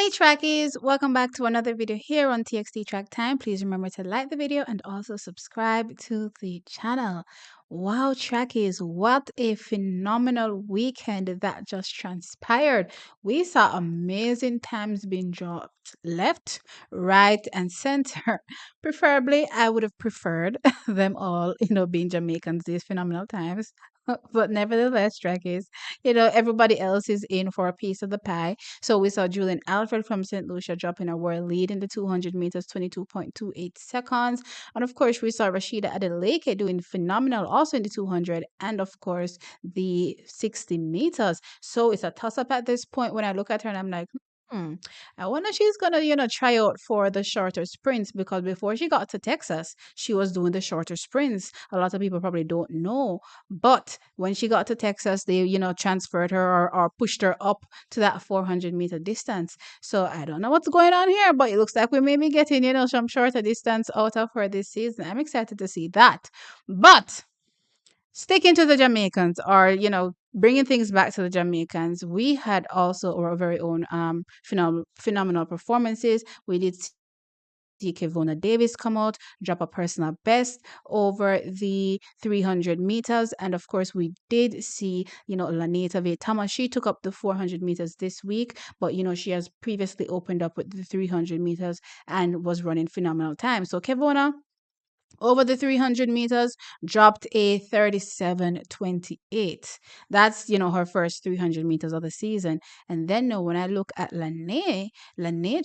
Hey trackies, welcome back to another video here on TXT Track Time. Please remember to like the video and also subscribe to the channel. Wow, trackies, what a phenomenal weekend that just transpired. We saw amazing times being dropped left, right, and center. Preferably, I would have preferred them all, being Jamaicans, these phenomenal times. But nevertheless, trackies, everybody else is in for a piece of the pie. So we saw Julian Alfred from St. Lucia dropping a world lead in the 200 meters, 22.28 seconds. And of course, we saw Rashida Adeleke doing phenomenal also in the 200 and of course the 60 meters. So it's a toss up at this point when I look at her and I'm like, Hmm. I wonder she's gonna, try out for the shorter sprints because before she got to Texas, she was doing the shorter sprints. A lot of people probably don't know, but when she got to Texas, they, transferred her or pushed her up to that 400-meter distance. So I don't know what's going on here, but it looks like we may be getting, some shorter distance out of her this season. I'm excited to see that. But sticking to the Jamaicans or, bringing things back to the Jamaicans, we had also our very own phenomenal performances. We did see Kevona Davis come out, drop a personal best over the 300 meters. And of course, we did see, Laneta Vetama. She took up the 400 meters this week, but, she has previously opened up with the 300 meters and was running phenomenal time. So Kevona over the 300 meters dropped a 37.28. That's her first 300 meters of the season. And then no, when I look at Lene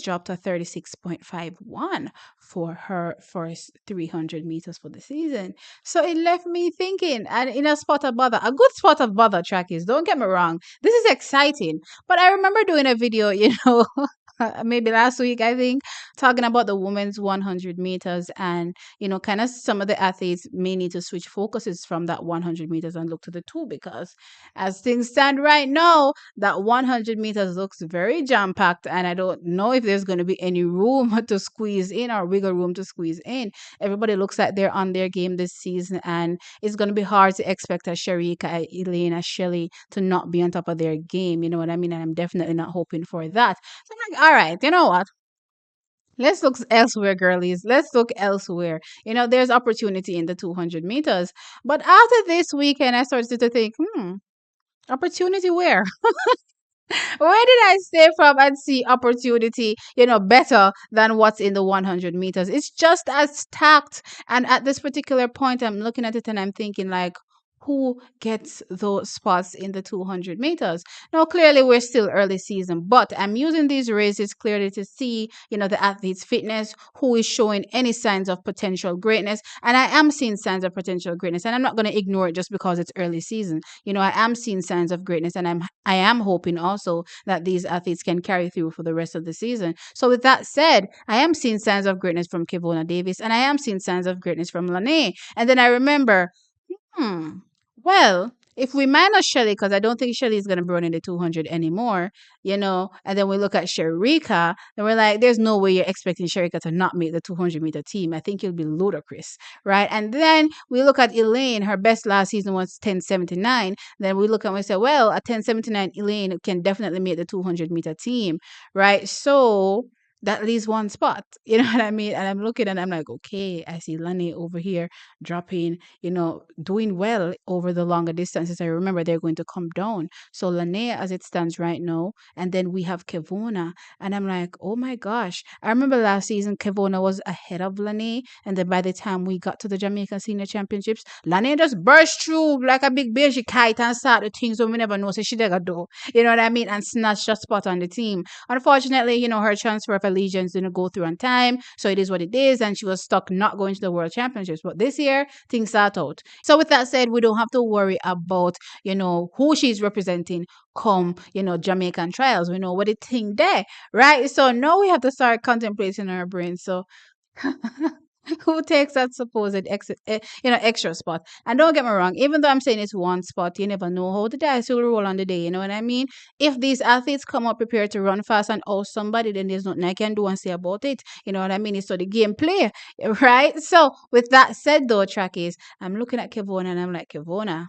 dropped a 36.51 for her first 300 meters for the season. So it left me thinking, and in a spot of bother, a good spot of bother, trackies, don't get me wrong, this is exciting. But I remember doing a video, maybe last week, I think, talking about the women's 100 meters and kind of some of the athletes may need to switch focuses from that 100 meters and look to the two because as things stand right now, that 100 meters looks very jam packed. And I don't know if there's going to be any room to squeeze in or wiggle room to squeeze in. Everybody looks like they're on their game this season, and it's going to be hard to expect a Sharika, a Elaine, a Shelly to not be on top of their game. You know what I mean? And I'm definitely not hoping for that. So I'm like, all right, you know what? Let's look elsewhere, girlies. Let's look elsewhere. There's opportunity in the 200 meters. But after this weekend, I started to think, opportunity where? Where did I stay from and see opportunity, better than what's in the 100 meters? It's just as stacked. And at this particular point, I'm looking at it and I'm thinking, like, who gets those spots in the 200 meters? Now, clearly, we're still early season, but I'm using these races clearly to see, the athlete's fitness, who is showing any signs of potential greatness. And I am seeing signs of potential greatness, and I'm not going to ignore it just because it's early season. I am seeing signs of greatness, and I am hoping also that these athletes can carry through for the rest of the season. So with that said, I am seeing signs of greatness from Kevona Davis, and I am seeing signs of greatness from Lene. And then I remember, well, if we minus Shelly, because I don't think Shelly is going to be running the 200 anymore, and then we look at Sharika, and we're like, there's no way you're expecting Sharika to not make the 200-meter team. I think it'll be ludicrous, right? And then we look at Elaine, her best last season was 10:79. Then we look and we say, well, a 10:79 Elaine can definitely make the 200-meter team, right? So that leaves one spot. You know what I mean? And I'm looking and I'm like, okay, I see Lani over here dropping, doing well over the longer distances. I remember they're going to come down. So Lene as it stands right now, and then we have Kevona. And I'm like, oh my gosh. I remember last season Kevona was ahead of Lene. And then by the time we got to the Jamaican Senior Championships, Lene just burst through like a big beige kite and started things we never know. So she did do. You know what I mean? And snatched a spot on the team. Unfortunately, her transfer of allegiance didn't go through on time. So it is what it is. And she was stuck not going to the World Championships. But this year, things start out. So with that said, we don't have to worry about, who she's representing come, Jamaican trials. We know what it thing there, right? So now we have to start contemplating our brain. So who takes that supposed extra spot? And don't get me wrong, even though I'm saying it's one spot, you never know how the dice will roll on the day. You know what I mean? If these athletes come up prepared to run fast and out somebody, then there's nothing I can do and say about it. You know what I mean? It's so the gameplay, right? So with that said, though, trackies, I'm looking at Kevona and I'm like, Kevona,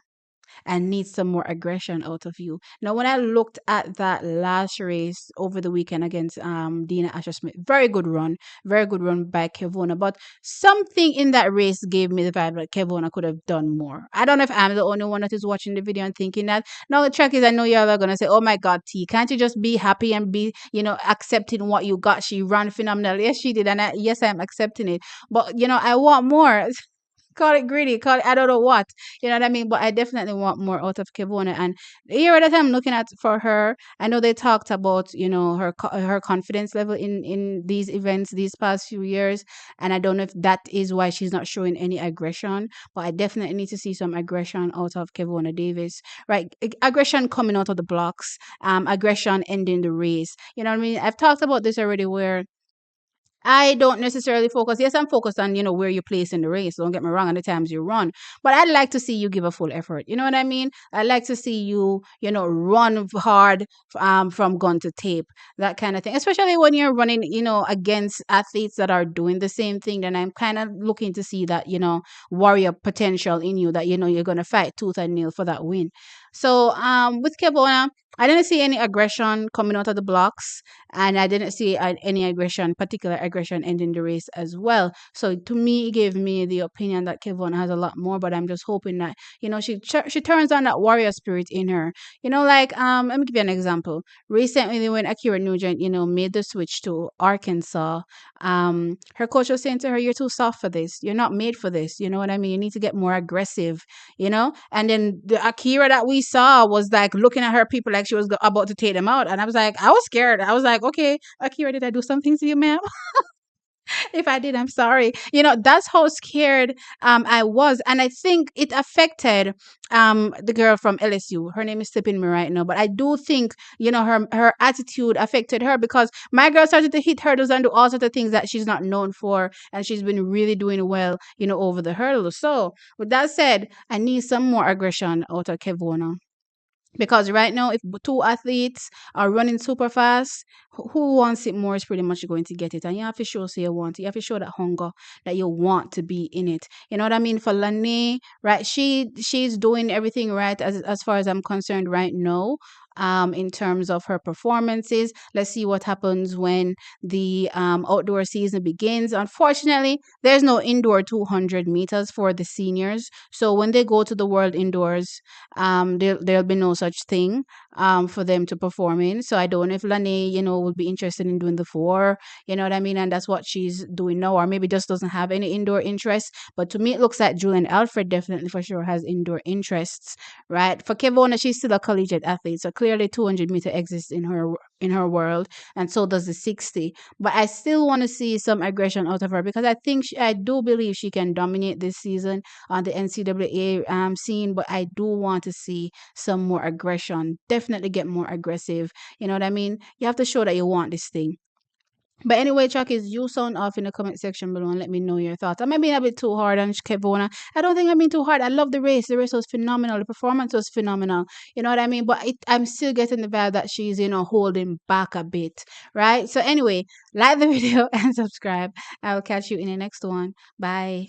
and need some more aggression out of you. Now, when I looked at that last race over the weekend against Dina Asher Smith, very good run by Kevona. But something in that race gave me the vibe that Kevona could have done more. I don't know if I'm the only one that is watching the video and thinking that. Now, the track is, I know y'all are gonna say, "Oh my God, T, can't you just be happy and be, accepting what you got?" She ran phenomenal. Yes, she did, and yes, I'm accepting it. But I want more. Call it greedy, call it I don't know what. You know what I mean? But I definitely want more out of Kevona. And the area that I'm looking at for her, I know they talked about, her confidence level in these events these past few years. And I don't know if that is why she's not showing any aggression. But I definitely need to see some aggression out of Kevona Davis. Right? Aggression coming out of the blocks, aggression ending the race. You know what I mean? I've talked about this already where I don't necessarily focus. Yes, I'm focused on, where you place in the race. Don't get me wrong, and the times you run. But I'd like to see you give a full effort. You know what I mean? I'd like to see you, run hard from gun to tape, that kind of thing. Especially when you're running, against athletes that are doing the same thing. Then I'm kind of looking to see that, warrior potential in you that, you're going to fight tooth and nail for that win. So with Kebona, I didn't see any aggression coming out of the blocks, and I didn't see any aggression, particular aggression, ending the race as well. So to me, it gave me the opinion that Kevon has a lot more. But I'm just hoping that she turns on that warrior spirit in her. Like let me give you an example. Recently, when Akira Nugent made the switch to Arkansas, her coach was saying to her, "You're too soft for this. You're not made for this. You know what I mean? You need to get more aggressive." And then the Akira that we saw was like looking at her people like she was about to take them out. And I was like, I was scared. I was like, okay, Akira, did I do something to you, ma'am? If I did, I'm sorry. That's how scared I was. And I think it affected the girl from LSU. Her name is slipping me right now. But I do think, her attitude affected her, because my girl started to hit hurdles and do all sorts of things that she's not known for. And she's been really doing well, over the hurdles. So with that said, I need some more aggression out of Kevona. Because right now, if two athletes are running super fast, who wants it more is pretty much going to get it. And you have to show, so you want it. You have to show that hunger, that you want to be in it. You know what I mean? For Lane, right? She's doing everything right as far as I'm concerned right now. In terms of her performances, let's see what happens when the outdoor season begins. Unfortunately, there's no indoor 200 meters for the seniors. So when they go to the World Indoors, there'll be no such thing for them to perform in. So I don't know if Lane, would be interested in doing the 4, you know what I mean? And that's what she's doing now, or maybe just doesn't have any indoor interest. But to me, it looks like Julian Alfred definitely for sure has indoor interests, right? For Kevona, she's still a collegiate athlete. So clearly 200-meter exists in her world, and so does the 60. But I still want to see some aggression out of her, because I think I do believe she can dominate this season on the NCAA scene. But I do want to see some more aggression. Definitely get more aggressive. You know what I mean? You have to show that you want this thing. But anyway, Chuckies, you sound off in the comment section below and let me know your thoughts. I might be a bit too hard on Kevona. I don't think I've been too hard. I love the race. The race was phenomenal. The performance was phenomenal. You know what I mean? But I'm still getting the vibe that she's, holding back a bit. Right? So anyway, like the video and subscribe. I'll catch you in the next one. Bye.